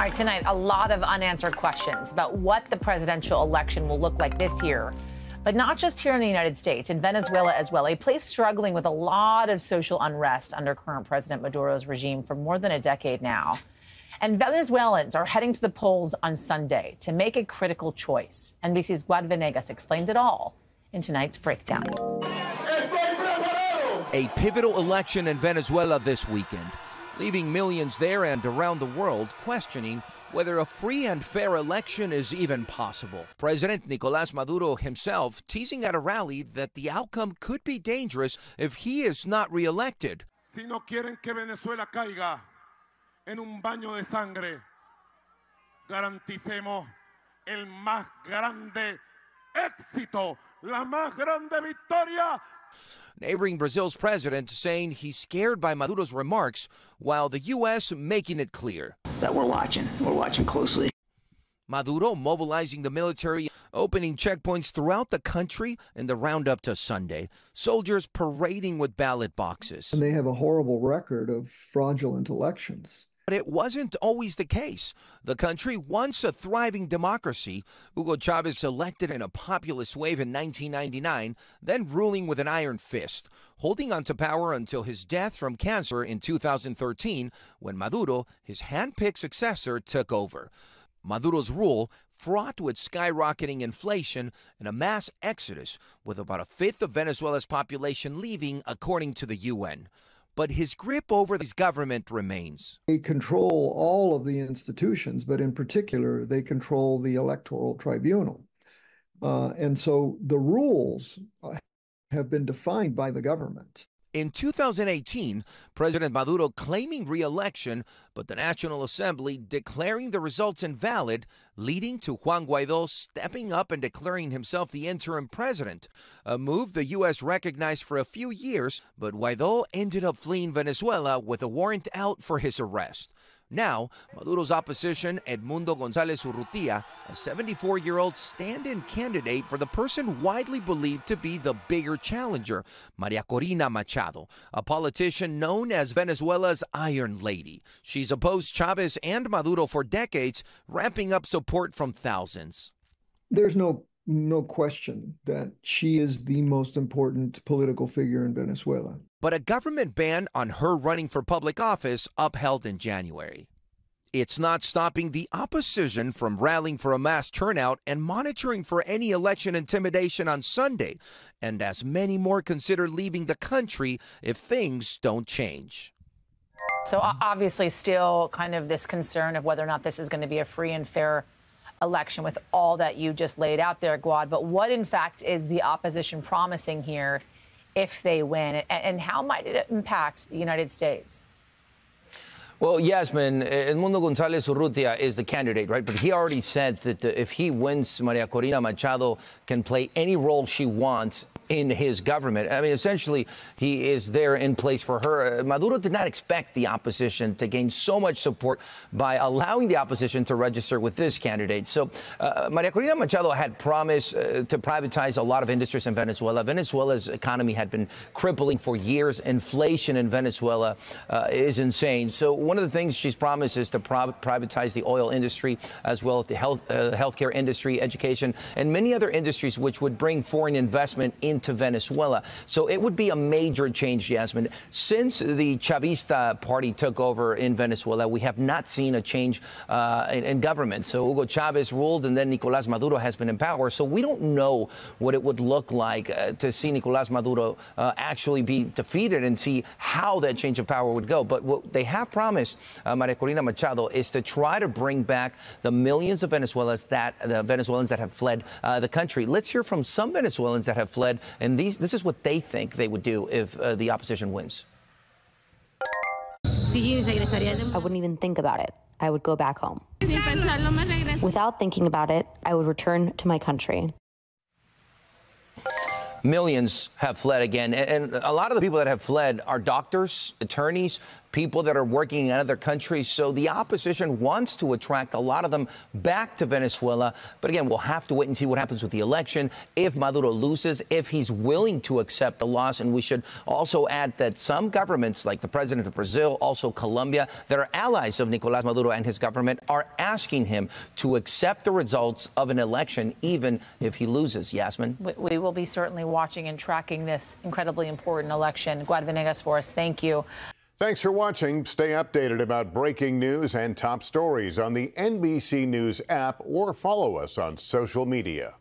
All right, tonight, a lot of unanswered questions about what the presidential election will look like this year. But not just here in the United States, in Venezuela as well, a place struggling with a lot of social unrest under current President Maduro's regime for more than a decade now. And Venezuelans are heading to the polls on Sunday to make a critical choice. NBC's Guad Venegas explained it all in tonight's breakdown. A pivotal election in Venezuela this weekend, leaving millions there and around the world questioning whether a free and fair election is even possible. President Nicolás Maduro himself teasing at a rally that the outcome could be dangerous if he is not reelected. Si no quieren que Venezuela caiga en un baño de sangre, garanticemos el más grande éxito, la más grande victoria. Neighboring Brazil's president saying he's scared by Maduro's remarks, while the U.S. making it clear that we're watching closely. Maduro mobilizing the military, opening checkpoints throughout the country in the roundup to Sunday. Soldiers parading with ballot boxes. And they have a horrible record of fraudulent elections. But it wasn't always the case. The country, once a thriving democracy, Hugo Chavez elected in a populist wave in 1999, then ruling with an iron fist, holding on to power until his death from cancer in 2013, when Maduro, his hand-picked successor, took over. Maduro's rule fraught with skyrocketing inflation and a mass exodus, with about a fifth of Venezuela's population leaving, according to the UN. But his grip over his government remains. They control all of the institutions, but in particular, they control the electoral tribunal. And so the rules have been defined by the government. In 2018, President Maduro claiming re-election, but the National Assembly declaring the results invalid, leading to Juan Guaidó stepping up and declaring himself the interim president, a move the U.S. recognized for a few years, but Guaidó ended up fleeing Venezuela with a warrant out for his arrest. Now, Maduro's opposition, Edmundo González Urrutia, a 74-year-old stand-in candidate for the person widely believed to be the bigger challenger, María Corina Machado, a politician known as Venezuela's Iron Lady. She's opposed Chavez and Maduro for decades, ramping up support from thousands. There's no question that she is the most important political figure in Venezuela. But a government ban on her running for public office upheld in January. It's not stopping the opposition from rallying for a mass turnout and monitoring for any election intimidation on Sunday, and as many more consider leaving the country if things don't change. So obviously still kind of this concern of whether or not this is going to be a free and fair election with all that you just laid out there, Guad. But what, in fact, is the opposition promising here if they win? And how might it impact the United States? Well, Yasmin, Edmundo González Urrutia is the candidate, right? But he already said that if he wins, María Corina Machado can play any role she wants in his government. I mean, essentially, he is there in place for her. Maduro did not expect the opposition to gain so much support by allowing the opposition to register with this candidate. So María Corina Machado had promised to privatize a lot of industries in Venezuela. Venezuela's economy had been crippling for years. Inflation in Venezuela is insane. So one of the things she's promised is to privatize the oil industry, as well as the healthcare industry, education, and many other industries which would bring foreign investment into Venezuela. So it would be a major change, Yasmin. Since the Chavista party took over in Venezuela, we have not seen a change in government. So Hugo Chavez ruled, and then Nicolás Maduro has been in power. So we don't know what it would look like to see Nicolás Maduro actually be defeated and see how that change of power would go. But what they have promised, María Corina Machado, is to try to bring back the millions of Venezuelans that have fled the country. Let's hear from some Venezuelans that have fled. And this is what they think they would do if the opposition wins. I wouldn't even think about it. I would go back home. Without thinking about it, I would return to my country. Millions have fled again, and a lot of the people that have fled are doctors, attorneys, people that are working in other countries. So the opposition wants to attract a lot of them back to Venezuela. But again, we'll have to wait and see what happens with the election, if Maduro loses, if he's willing to accept the loss. And we should also add that some governments, like the president of Brazil, also Colombia, that are allies of Nicolás Maduro and his government, are asking him to accept the results of an election, even if he loses. Yasmin? We will be certainly watching and tracking this incredibly important election. Guad Venegas for us. Thank you. Thanks for watching. Stay updated about breaking news and top stories on the NBC News app or follow us on social media.